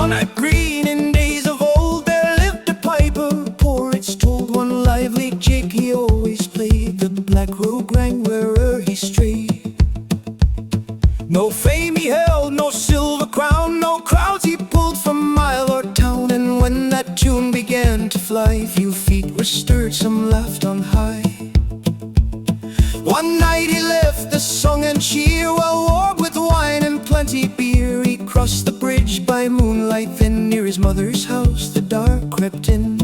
On a green in days of old there lived a piper, poor it's told. One lively jig he always played, the black rogue rang where'er he strayed. No fame he held, no silver crown, no crowds he pulled from mile or town. And when that tune began to fly, few feet were stirred, some laughed on high. One night he left the song and cheer, well warmed with wine and plenty beer. He crossed the bridge by moonlight, then near his mother's house the dark crept in.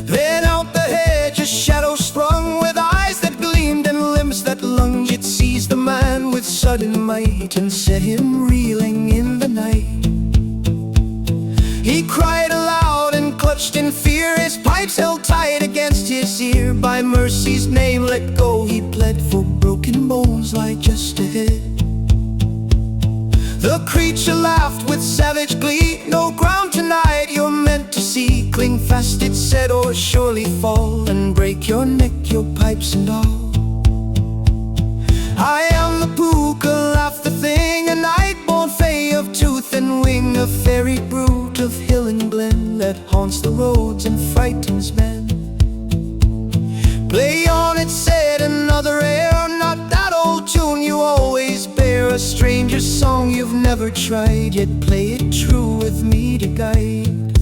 Then out the hedge a shadow sprung, with eyes that gleamed and limbs that lunged. It seized the man with sudden might and set him reeling in the night. He cried aloud and clutched in fear, his pipes held tight against his ear. By mercy's name let go he pled, for broken bones lie just ahead. The creature laughed with savage glee, no ground tonight you're meant to see. Cling fast it said, or surely fall and break your neck, your pipes and all. I am the Pooka, laughed the thing, a night-born fay of tooth and wing, a fairy brute of hill and glen that haunts the roads and frightens men. Play on, it said, another air, not that old tune you always bear. A stranger's song you've never tried, yet play it true with me to guide.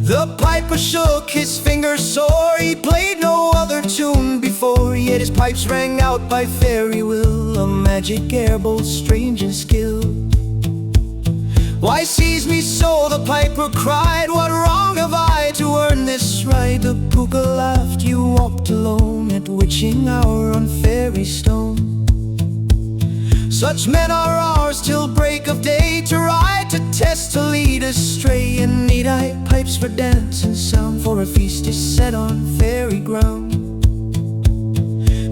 The piper shook, his fingers sore, he played no other tune before. Yet his pipes rang out by fairy will, a magic air both strange and skilled. Why seize me so, the piper cried, what wrong have I to earn this right? The Pooka laughed, you walked alone at witching hour on fairy stone. Such men are ours till break of day, to ride, to test, to lead astray. And need I pipes for dance and sound, for a feast is set on fairy ground.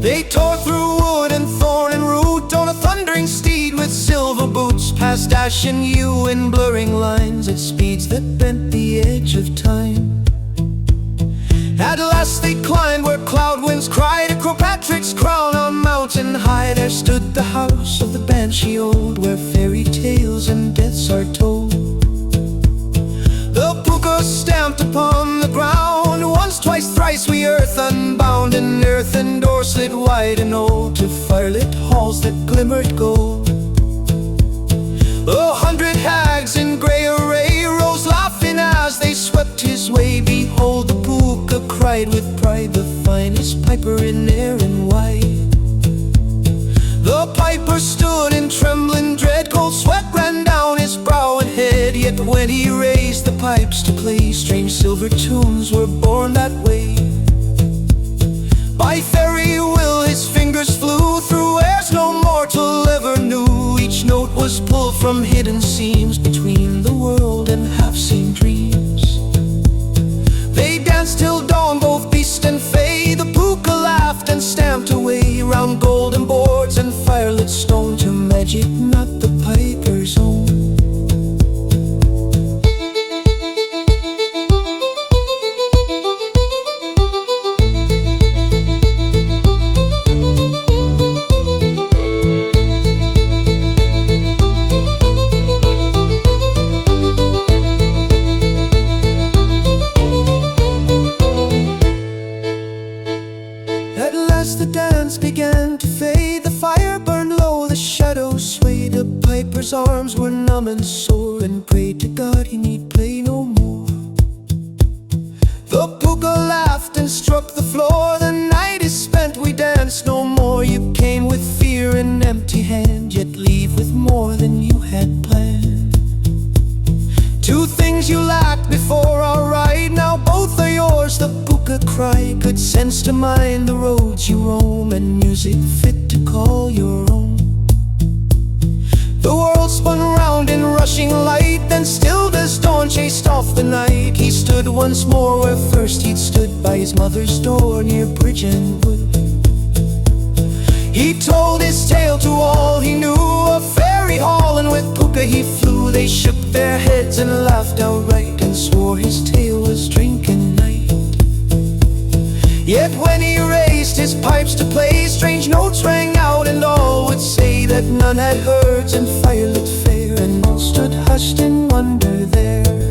They tore through wood and thorn and root, on a thundering steed with silver boots, past ash and yew in blurring lines, at speeds that bent the edge of time. At last they climbed where cloud winds cried, a Patrick's crown on mountain high. There stood the house of the banshee old, where fairy tales and deaths are told. The Pooka stamped upon the ground, once, twice, thrice we earth unbound, and earthen door slid wide and old, to firelit halls that glimmered gold. 100 hags in grey array rose laughing as they swept his way. Behold, the Pooka cried with pride, the finest piper in air and wide. The piper stood in trembling dread, cold sweat ran down his brow and head. Yet when he raised the pipes to play, strange silver tunes were born that way. By fairy will his fingers flew through airs no mortal ever knew. Each note was pulled from hidden seams, between the world and half-seen dreams. They danced till dawn, both beast and fay. The Pooka laughed and stamped away, round golden boards and firelit stone, to magic not the piper's own. As the dance began to fade, the fire burned low, the shadows swayed. The piper's arms were numb and sore, and prayed to God he need play no more. The Pooka laughed and struck the floor, the night is spent, we dance no more. You came with fear and empty hand, yet leave with more than you had planned. Two things you lacked before our ride, now both are yours, the Pooka cried. Good sense to mind the roads you roam, and music fit to call your own. The world spun round in rushing light, then stilled as dawn chased off the night. He stood once more where first he'd stood, by his mother's door near bridge and wood. He told his tale to all he knew, a fairy hall, and with Pooka he flew. They shook their heads and laughed outright, and swore his tale was drinking night. Yet when he raised his pipes to play, strange notes rang out, and all would say that none had heard in firelit fair and all stood hushed in wonder there.